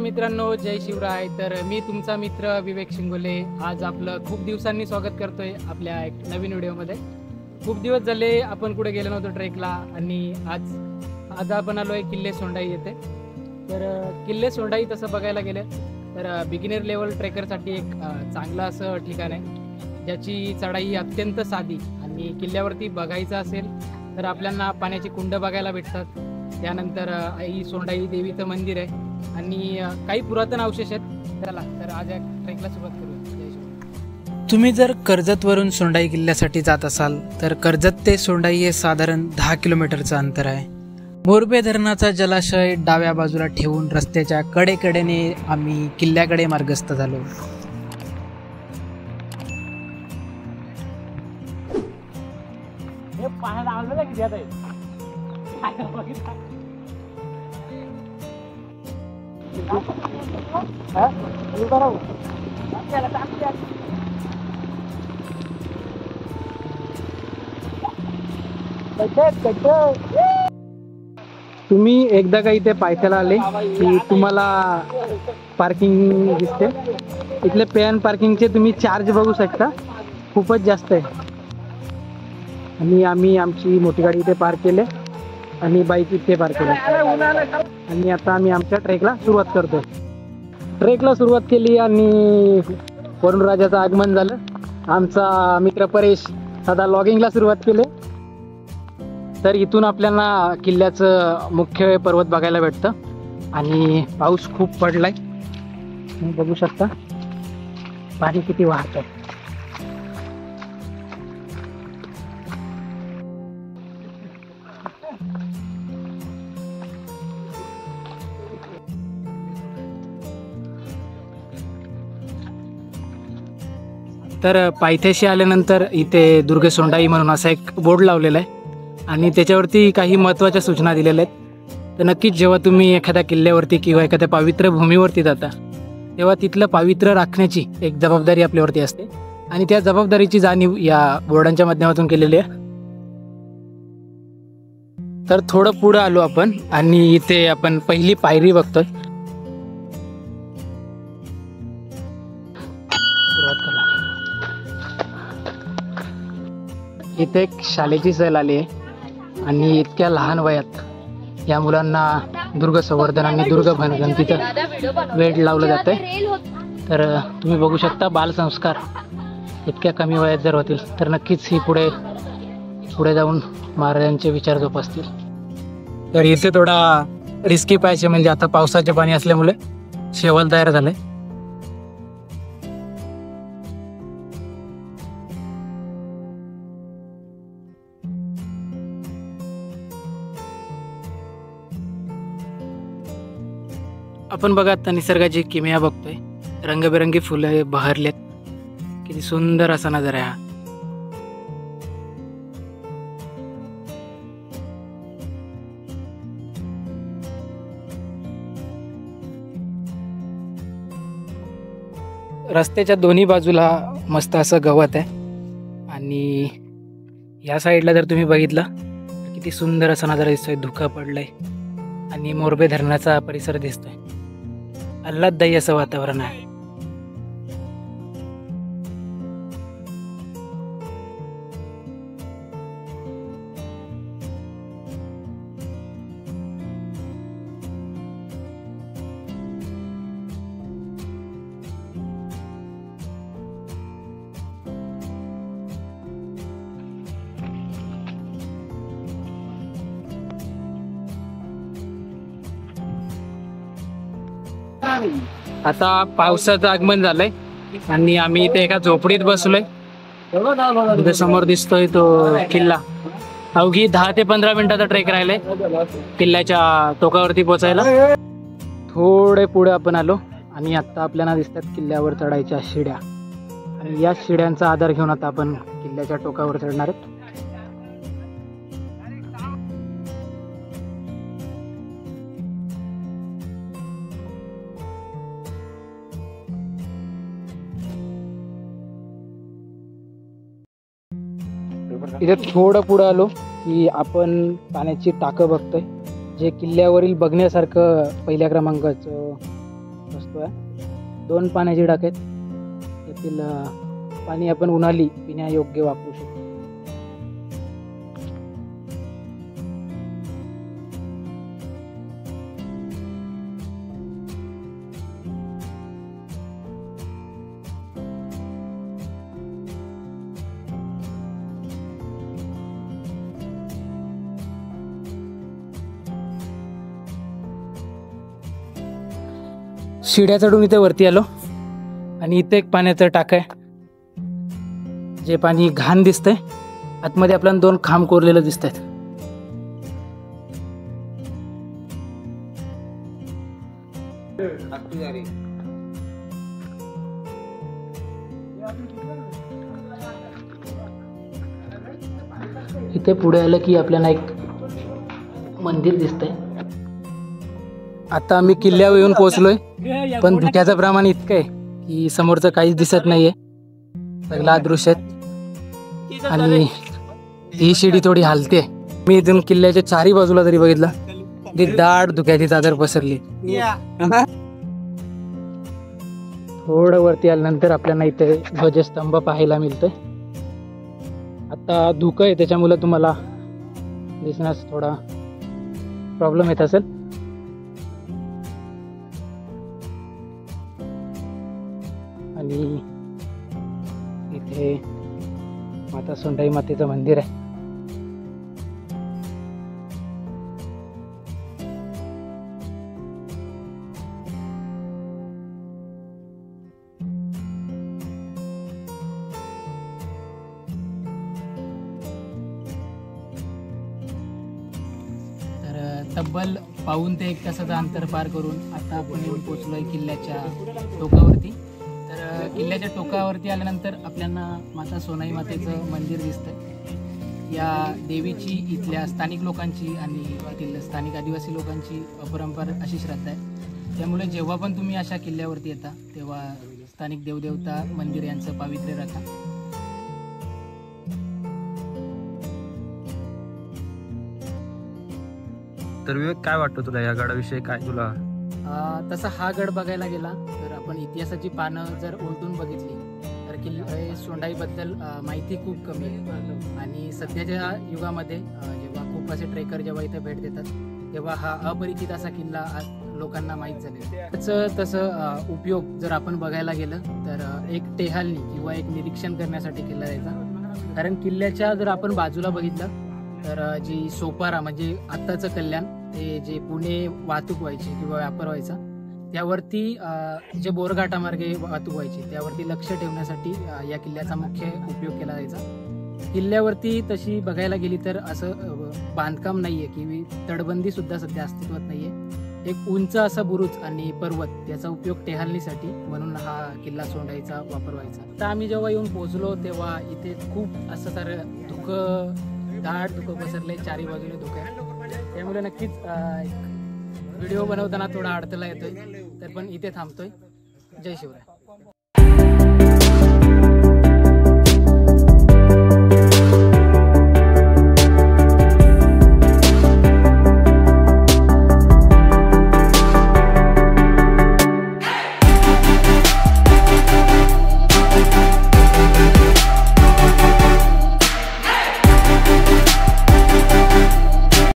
मित्रांनो, जय शिवराय। तर मी तुमचा मित्र विवेक शिंगोले आज आपलं खूप दिवसांनी स्वागत करतोय आपल्या एक नवीन व्हिडिओमध्ये। खूप दिवस झाले आपण कुठे गेलो नव्हतो ट्रेकला आणि आज आपण आलोय किल्ले सोंडाई येथे। तर किल्ले सोंडाई तसं बघायला गेले तर बिगिनर लेवल ट्रेकरसाठी एक चांगलं असं ठिकाण आहे, ज्याची चढाई अत्यंत साधी आणि किल्ल्यावरती बघायचं असेल तर आपल्याला पाण्याची कुंड बघायला भेटतात। त्यानंतर आई सोंडाई देवीचं मंदिर आहे आणि काही पुरातन अवशेष आहेत। चला तर आज या ट्रेकला सुरुवात करूया। तुम्ही जर कर्जतवरून सोंडाई किल्ल्यासाठी जात असाल तर कर्जत ते सोंडाई हे साधारण 10 किलोमीटरचं अंतर आहे। मोरबे धरणाचा जलाशय डाव्या बाजूला ठेवून रस्त्याच्या कडेकडेने आम्ही किल्ल्याकडे मार्गस्थ झालो। तुम्ही एकदा का इथे पायथ्याला आले की तुम्हाला पार्किंग दिसते। इथले पे अँड पार्किंगचे तुम्ही चार्ज बघू शकता, खूपच जास्त आहे। आणि आम्ही आमची मोठी गाडी इथे पार्क केली आणि बाईक इथे पार्क केली आणि आता आम्ही आमच्या ट्रेकला सुरुवात करतोय। ट्रेकला सुरुवात केली आणि वरुण राजाचं आगमन झालं। आमचा मित्र परेश सदा लॉगिंगला सुरुवात केली। तर इथून आपल्याला किल्ल्याचं मुख्य पर्वत बघायला भेटतं आणि पाऊस खूप पडलाय, तुम्ही बघू शकता पाणी किती वाहतंय। तर पायथ्याशी आल्यानंतर इथे दुर्ग सोंडाई म्हणून असा एक बोर्ड लावलेला आहे आणि त्याच्यावरती काही महत्त्वाच्या सूचना दिलेल्या आहेत। तर नक्कीच जेव्हा तुम्ही एखाद्या किल्ल्यावरती किंवा एखाद्या पवित्र भूमीवरती जाता तेव्हा तिथलं पावित्र्य राखण्याची एक जबाबदारी आपल्यावरती असते आणि त्या जबाबदारीची जाणीव या बोर्डांच्या माध्यमातून केलेली आहे। तर थोडं पुढं आलो आपण आणि इथे आपण पहिली पायरी बघतोय। इथे एक शाळेची सहल आली आहे आणि इतक्या लहान वयात या मुलांना दुर्ग संवर्धन आणि दुर्ग भणगणतीचं वेड लावलं जातंय। तर तुम्ही बघू शकता बालसंस्कार इतक्या कमी वयात जर होतील तर नक्कीच ही पुढे जाऊन महाराजांचे विचार जोपासतील। तर इथे थोडा रिस्की पाहिजे, म्हणजे आता पावसाचे पाणी असल्यामुळे शेवाल तयार झालंय। आपण बघा आता निसर्गाची किमया बघतोय, रंगबेरंगी फुले बहरलेत, किती सुंदर असा नजारा आहे हा। रस्त्याच्या दोन्ही बाजूला मस्त असं गवत आहे आणि या साईडला जर तुम्ही बघितलं तर किती सुंदर असा नजारा दिसतोय। धुकं पडलंय आणि मोरबे धरणाचा परिसर दिसतोय, आल्हाददायी असं वातावरण आहे। आता पावसाचं आगमन झालंय आणि आम्ही इथे एका झोपडीत बसलोय। तिथे समोर दिसतोय तो किल्ला। अवघी 10 ते 15 मिनिटाचा ट्रेक राहिलाय किल्ल्याच्या टोकावरती पोहोचायला। थोडे पुढे आपण आलो आणि आता आपल्याला दिसतात किल्ल्यावर चढायच्या शिड्या आणि या शिड्यांचा आधार घेऊन आता आपण किल्ल्याच्या टोकावर चढणार आहोत। इथे थोडं पुढे आलो की आपण पाण्याची टाकं बघतोय, जे किल्ल्यावरील बघण्यासारखं पहिल्या क्रमांकाचं बघा 2 पाण्याचे टाक आहेत. यातील पाणी आपण उन्हाळी पिण्यायोग्य वापरू शकतो. शिड्या चढून इथे वरती आलो आणि इथे एक पाण्याचं टाक आहे. जे पाणी घाण दिसतंय. आतमध्ये आपल्याला 2 खांब कोरलेलं दिसत आहेत. इथे पुढे आलं की आपल्याला एक मंदिर दिसतंय. आता आम्ही किल्ल्यावर येऊन पोहोचलोय, पण धुक्याचं प्रमाण इतकं आहे की समोरचं काहीच दिसत नाहीये. सगळं अदृश्य आहे आणि ही शिडी थोडी हालते. मी इथून किल्ल्याच्या 4ही बाजूला जरी बघितलं ती दाट धुक्याची चादर पसरली. थोडं वरती आल्यानंतर आपल्याला इथे ध्वजस्तंभ पाहायला मिळतोय. आता धुकं आहे त्याच्यामुळे तुम्हाला दिसण्यास थोडा प्रॉब्लेम येत असेल. आणि इथे माता सोंडाई मातेचं मंदिर आहे. तर तब्बल पाऊण ते 1 तासाचं अंतर पार करून आता आपण येऊन पोचलोय किल्ल्याच्या टोकावरती. तर किल्ल्याच्या टोकावरती आल्यानंतर आपल्याला माता सोनाई मातेचं मंदिर दिसतंय. या देवीची इथल्या स्थानिक लोकांची आणि येथील स्थानिक आदिवासी लोकांची अपरंपार अशी श्रद्धा आहे. त्यामुळे जेव्हा पण तुम्ही अशा किल्ल्यावरती येता तेव्हा स्थानिक देवदेवता मंदिर यांचं पावित्र्य राखा. तर विवेक, काय वाटतं तुला या गडाविषयी? काय तुला तसा हा गड बघायला गेला तर आपण इतिहासाची पानं जर उलटून बघितली तर किल्ले सोंडाईबद्दल माहिती खूप कमी आहे. आणि सध्याच्या युगामध्ये जेव्हा खूप असे ट्रेकर जेव्हा इथे भेट देतात तेव्हा हा अपरिचित असा किल्ला आज लोकांना माहीत झालेला आहे. त्याचं तसं उपयोग जर आपण बघायला गेलं तर एक टेहालनी किंवा एक निरीक्षण करण्यासाठी केला जायचा. कारण किल्ल्याच्या जर आपण बाजूला बघितलं तर जी सोपारा म्हणजे आत्ताचं कल्याण ते जे पुणे वाहतूक व्हायची किंवा व्यापार व्हायचा त्यावरती जे बोरघाटामार्गे वाहतूक व्हायची त्यावरती लक्ष ठेवण्यासाठी या किल्ल्याचा मुख्य उपयोग केला जायचा. किल्ल्यावरती तशी बघायला गेली तर असं बांधकाम नाहीये की तटबंदी सुद्धा सध्या अस्तित्वात नाहीये. एक उंच असा बुरुज आणि पर्वत त्याचा उपयोग टेहालनीसाठी म्हणून हा किल्ला सोंडाईचा वापर व्हायचा. तर आम्ही जेव्हा येऊन पोहोचलो तेव्हा इथे खूप असं तर धुकं दाट धुकं पसरले. 4ही बाजूने धुकं आहे. त्यामुळे नक्कीच व्हिडिओ बनवताना थोडा अडथळा येतोय. तर पण इथे थांबतोय. जय शिवराय.